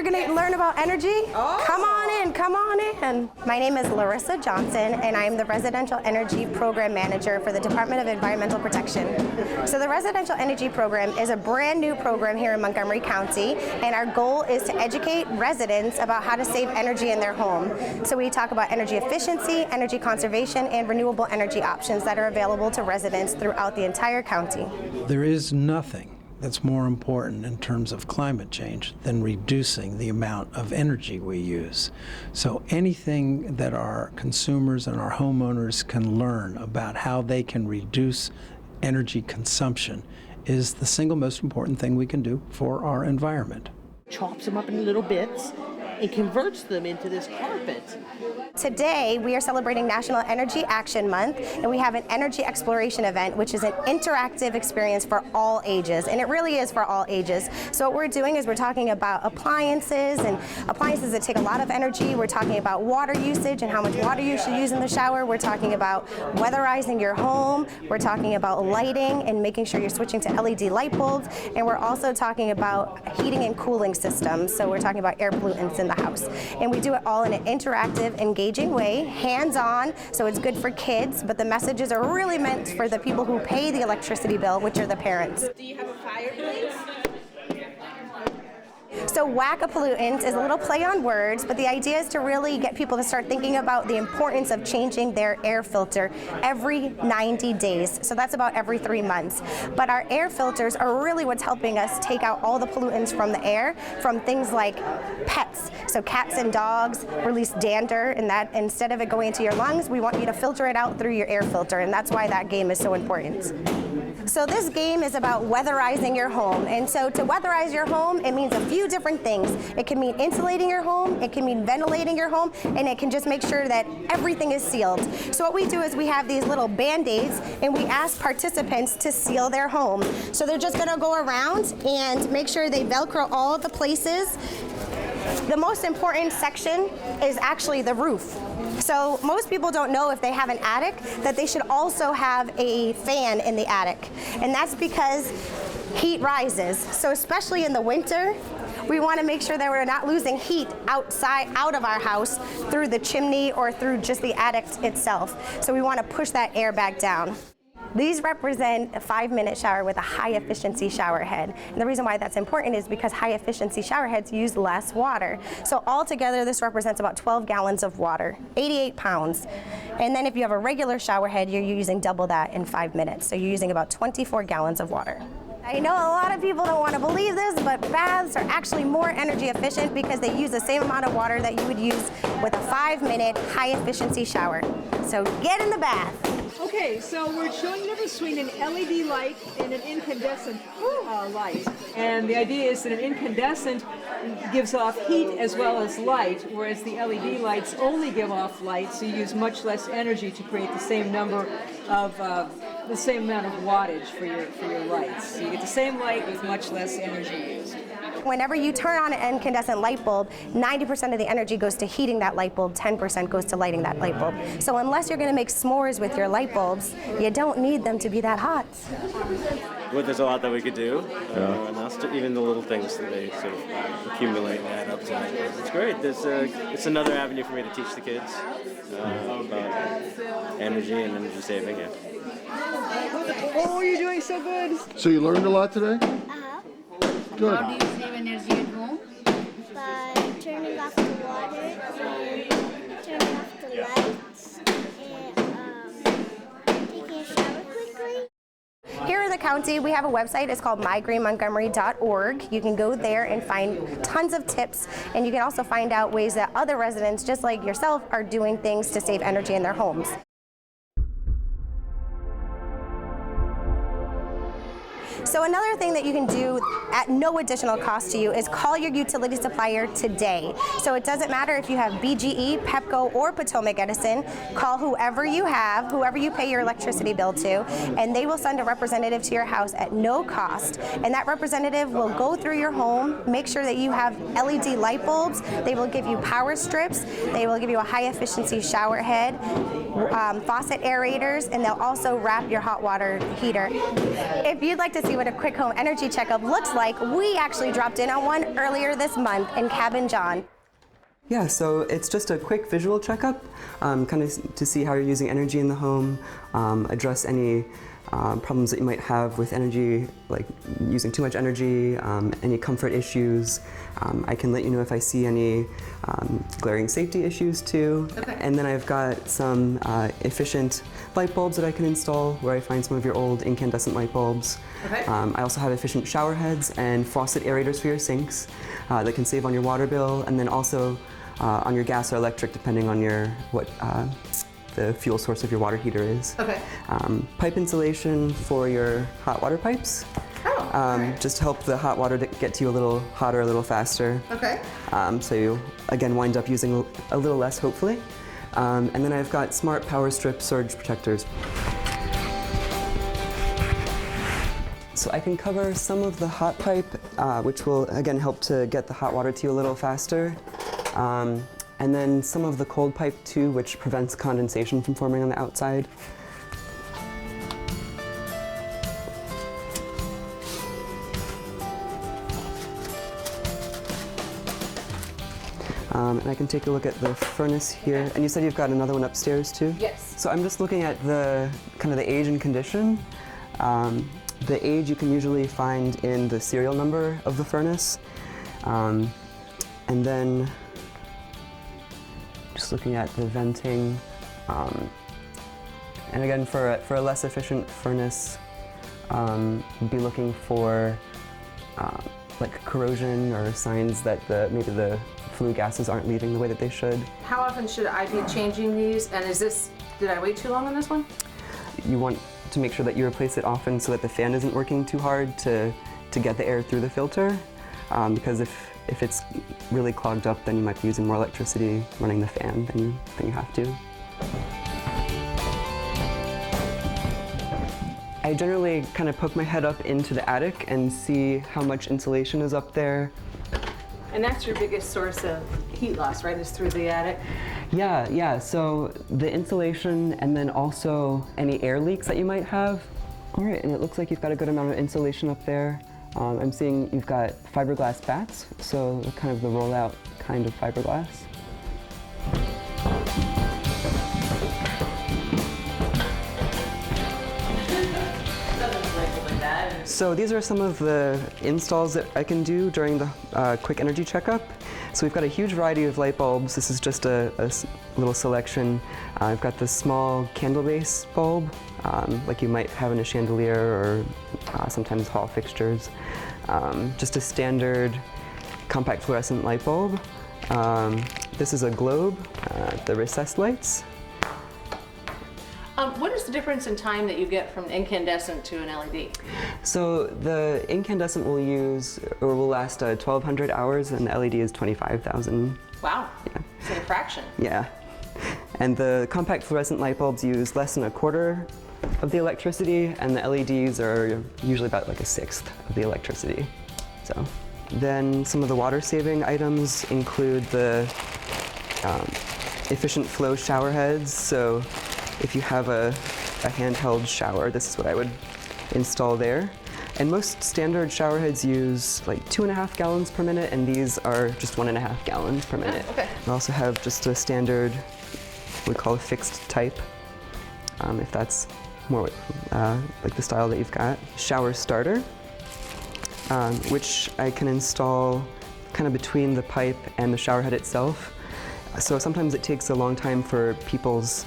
you're going to learn about energy? Oh. Come on in, come on in. My name is Larissa Johnson, and I am the Residential Energy Program Manager for the Department of Environmental Protection. So the Residential Energy Program is a brand new program here in Montgomery County, and our goal is to educate residents about how to save energy in their home. So we talk about energy efficiency, energy conservation, and renewable energy options that are available to residents throughout the entire county. There is nothing that's more important in terms of climate change than reducing the amount of energy we use. So anything that our consumers and our homeowners can learn about how they can reduce energy consumption is the single most important thing we can do for our environment. Chops them up in little bits and converts them into this carpet. Today, we are celebrating National Energy Action Month, and we have an energy exploration event, which is an interactive experience for all ages, and it really is for all ages. So what we're doing is we're talking about appliances and appliances that take a lot of energy. We're talking about water usage and how much water you should use in the shower. We're talking about weatherizing your home. We're talking about lighting and making sure you're switching to LED light bulbs, and we're also talking about heating and cooling systems. So we're talking about air pollutants in the house. And we do it all in an interactive, engaging way, hands-on, so it's good for kids, but the messages are really meant for the people who pay the electricity bill, which are the parents. Do you have a fireplace? So whack-a-pollutant is a little play on words, but the idea is to really get people to start thinking about the importance of changing their air filter every 90 days. So that's about every 3 months. But our air filters are really what's helping us take out all the pollutants from the air, from things like pets. So cats and dogs release dander, and that instead of it going into your lungs, we want you to filter it out through your air filter, and that's why that game is so important. So this game is about weatherizing your home. And so to weatherize your home, it means a few different things. It can mean insulating your home, it can mean ventilating your home, and it can just make sure that everything is sealed. So what we do is we have these little Band-Aids, and we ask participants to seal their home. So they're just gonna go around and make sure they Velcro all the places. The most important section is actually the roof. So most people don't know if they have an attic that they should also have a fan in the attic. And that's because heat rises. So especially in the winter, we want to make sure that we're not losing heat outside, out of our house through the chimney or through just the attic itself. So we want to push that air back down. These represent a 5-minute shower with a high-efficiency shower head. And the reason why that's important is because high-efficiency shower heads use less water. So altogether, this represents about 12 gallons of water, 88 pounds. And then if you have a regular shower head, you're using double that in 5 minutes. So you're using about 24 gallons of water. I know a lot of people don't want to believe this, but baths are actually more energy efficient because they use the same amount of water that you would use with a 5-minute high-efficiency shower. So get in the bath. Okay, so we're showing the difference between an LED light and an incandescent light. And the idea is that an incandescent gives off heat as well as light, whereas the LED lights only give off light, so you use much less energy to create the same number of the same amount of wattage for your lights. So you get the same light with much less energy used. Whenever you turn on an incandescent light bulb, 90% of the energy goes to heating that light bulb, 10% goes to lighting that light bulb. So unless you're going to make s'mores with your light bulbs, you don't need them to be that hot. Well, there's a lot that we could do, and that's even the little things that they sort of accumulate and add up to. It's great. It's another avenue for me to teach the kids about energy and energy saving. Yeah. Oh, you're doing so good. So you learned a lot today? Good. How do you save energy at home? By turning off the water and turning off the lights and taking a shower quickly. Here in the county, we have a website. It's called mygreenmontgomery.org. You can go there and find tons of tips, and you can also find out ways that other residents, just like yourself, are doing things to save energy in their homes. So another thing that you can do at no additional cost to you is call your utility supplier today. So it doesn't matter if you have BGE, Pepco, or Potomac Edison. Call whoever you have, whoever you pay your electricity bill to, and they will send a representative to your house at no cost. And that representative will go through your home, make sure that you have LED light bulbs. They will give you power strips. They will give you a high-efficiency shower head, faucet aerators, and they'll also wrap your hot water heater. If you'd like to see see what a quick home energy checkup looks like, we actually dropped in on one earlier this month in Cabin John. Yeah, so it's just a quick visual checkup, kind of to see how you're using energy in the home, address any problems that you might have with energy, like using too much energy, any comfort issues. I can let you know if I see any glaring safety issues too. Okay. And then I've got some efficient light bulbs that I can install where I find some of your old incandescent light bulbs. Okay. I also have efficient shower heads and faucet aerators for your sinks that can save on your water bill, and then also on your gas or electric, depending on what the fuel source of your water heater is. Okay. Pipe insulation for your hot water pipes. Oh, alright. Just to help the hot water to get to you a little hotter, a little faster. Okay. So you, again, wind up using a little less, hopefully. And then I've got smart power strip surge protectors. So I can cover some of the hot pipe, which will, again, help to get the hot water to you a little faster. And then some of the cold pipe too, which prevents condensation from forming on the outside. And I can take a look at the furnace here. And you said you've got another one upstairs too? Yes. So I'm just looking at the kind of the age and condition. The age you can usually find in the serial number of the furnace. And then just looking at the venting. And again, for a less efficient furnace, be looking for like corrosion or signs that maybe the flue gases aren't leaving the way that they should. How often should I be changing these? And did I wait too long on this one? You want to make sure that you replace it often so that the fan isn't working too hard to get the air through the filter. Because if it's really clogged up, then you might be using more electricity running the fan than you have to. I generally kind of poke my head up into the attic and see how much insulation is up there. And that's your biggest source of heat loss, right? Is through the attic? Yeah. So the insulation and then also any air leaks that you might have. All right, and it looks like you've got a good amount of insulation up there. I'm seeing you've got fiberglass bats, so kind of the rollout kind of fiberglass. So these are some of the installs that I can do during the quick energy checkup. So we've got a huge variety of light bulbs. This is just a little selection. I've got this small candle base bulb, like you might have in a chandelier or sometimes hall fixtures. Just a standard compact fluorescent light bulb. This is a globe, the recessed lights. What is the difference in time that you get from incandescent to an LED? So the incandescent will last 1,200 hours, and the LED is 25,000. Wow. Yeah. It's a fraction. Yeah. And the compact fluorescent light bulbs use less than a quarter of the electricity, and the LEDs are usually about like a sixth of the electricity. So then some of the water saving items include the efficient flow shower heads. So if you have a handheld shower, this is what I would install there. And most standard shower heads use like 2.5 gallons per minute, and these are just 1.5 gallons per minute. Oh, okay. We also have just a standard, we call a fixed type, if that's more like the style that you've got. Shower starter, which I can install kind of between the pipe and the shower head itself. So sometimes it takes a long time for people's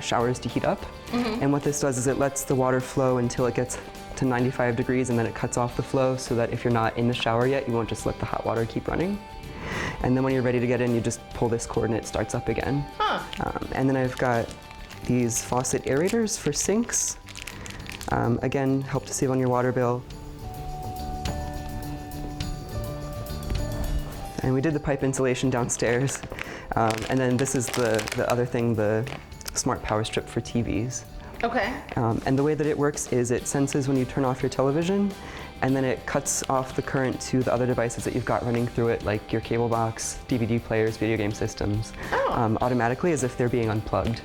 showers to heat up. Mm-hmm. And what this does is it lets the water flow until it gets to 95 degrees, and then it cuts off the flow so that if you're not in the shower yet, you won't just let the hot water keep running. And then when you're ready to get in, you just pull this cord and it starts up again. Huh. And then I've got these faucet aerators for sinks. Again, help to save on your water bill. And we did the pipe insulation downstairs. And then this is the other thing, the smart power strip for TVs. Okay. And the way that it works is it senses when you turn off your television, and then it cuts off the current to the other devices that you've got running through it, like your cable box, DVD players, video game systems, automatically as if they're being unplugged.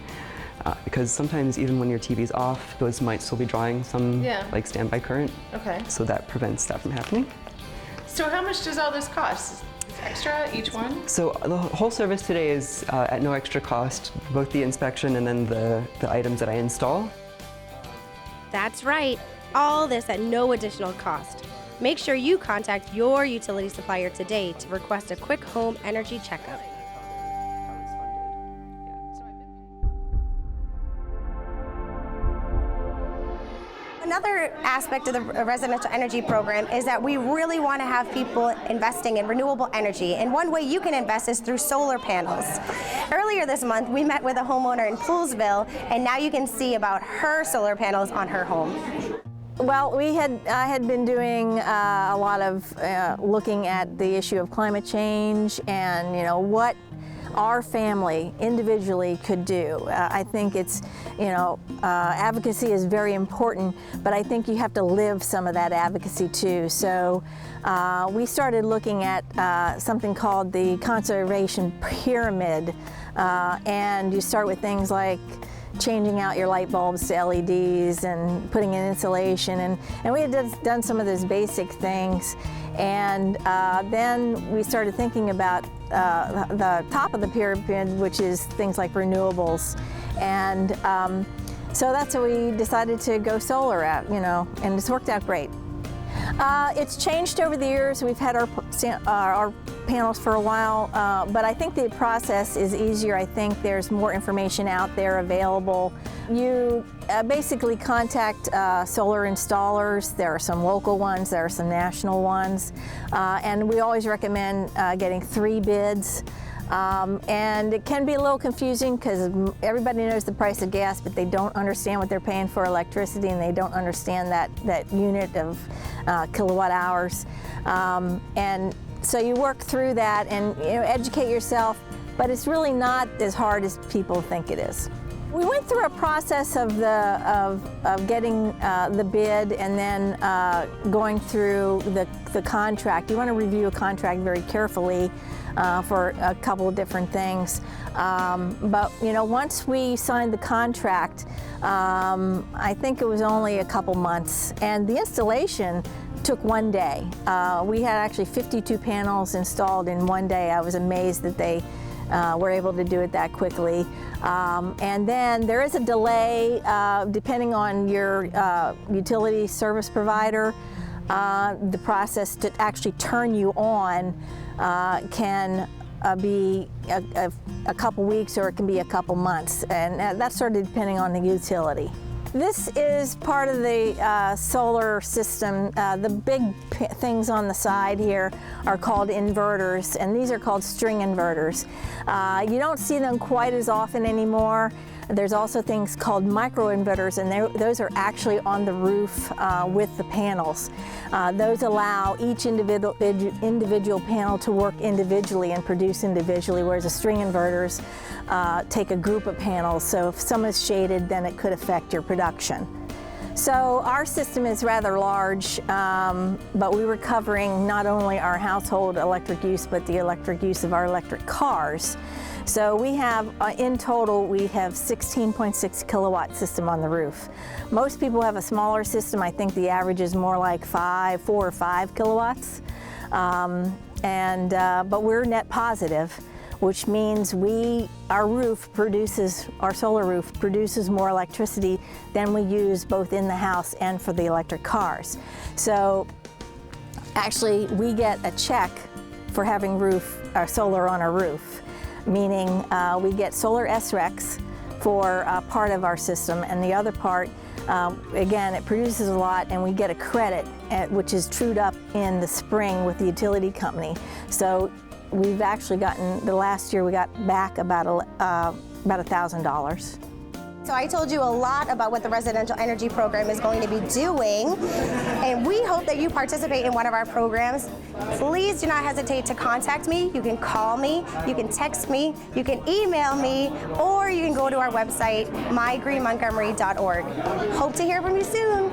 because sometimes even when your TV's off, those might still be drawing some like standby current. Okay. So that prevents that from happening. So how much does all this cost? Is it extra each one? So the whole service today is at no extra cost, both the inspection and then the items that I install. That's right, all this at no additional cost. Make sure you contact your utility supplier today to request a quick home energy checkup. Another aspect of the residential energy program is that we really want to have people investing in renewable energy, and one way you can invest is through solar panels. Earlier this month, we met with a homeowner in Poolsville, and now you can see about her solar panels on her home. Well, I had been doing a lot of looking at the issue of climate change and, you know, what our family individually could do. I think it's, you know, advocacy is very important, but I think you have to live some of that advocacy too. So we started looking at something called the conservation pyramid, and you start with things like changing out your light bulbs to LEDs and putting in insulation, and we had done some of those basic things, and then we started thinking about the top of the pyramid, which is things like renewables, and so that's what we decided to go solar at, you know, and it's worked out great. It's changed over the years. We've had our panels for a while, but I think the process is easier. I think there's more information out there available. You basically contact solar installers. There are some local ones, there are some national ones, and we always recommend getting 3 bids. And it can be a little confusing because everybody knows the price of gas, but they don't understand what they're paying for electricity, and they don't understand that unit of kilowatt hours. And so you work through that and, you know, educate yourself, but it's really not as hard as people think it is. We went through a process of getting the bid and then going through the contract. You want to review a contract very carefully for a couple of different things. But you know, once we signed the contract, I think it was only a couple months, and the installation took 1 day. We had actually 52 panels installed in 1 day. I was amazed that they were able to do it that quickly. And then there is a delay depending on your utility service provider. The process to actually turn you on can be a couple weeks, or it can be a couple months, and that's sort of depending on the utility. This is part of the solar system. The big things on the side here are called inverters, and these are called string inverters. You don't see them quite as often anymore. There's also things called microinverters, and those are actually on the roof with the panels. Those allow each individual panel to work individually and produce individually, whereas the string inverters take a group of panels. So if some is shaded, then it could affect your production. So our system is rather large, but we were covering not only our household electric use, but the electric use of our electric cars. So we have, in total, we have 16.6 kilowatt system on the roof. Most people have a smaller system. I think the average is more like 4 or 5 kilowatts. But we're net positive, which means our solar roof produces more electricity than we use both in the house and for the electric cars. So actually, we get a check for having solar on our roof, meaning we get solar SRECs for part of our system, and the other part, again, it produces a lot, and we get a credit, which is trued up in the spring with the utility company. So we've actually the last year we got back about $1,000. So I told you a lot about what the residential energy program is going to be doing, and we hope that you participate in one of our programs. Please do not hesitate to contact me. You can call me, you can text me, you can email me, or you can go to our website, mygreenmontgomery.org. Hope to hear from you soon.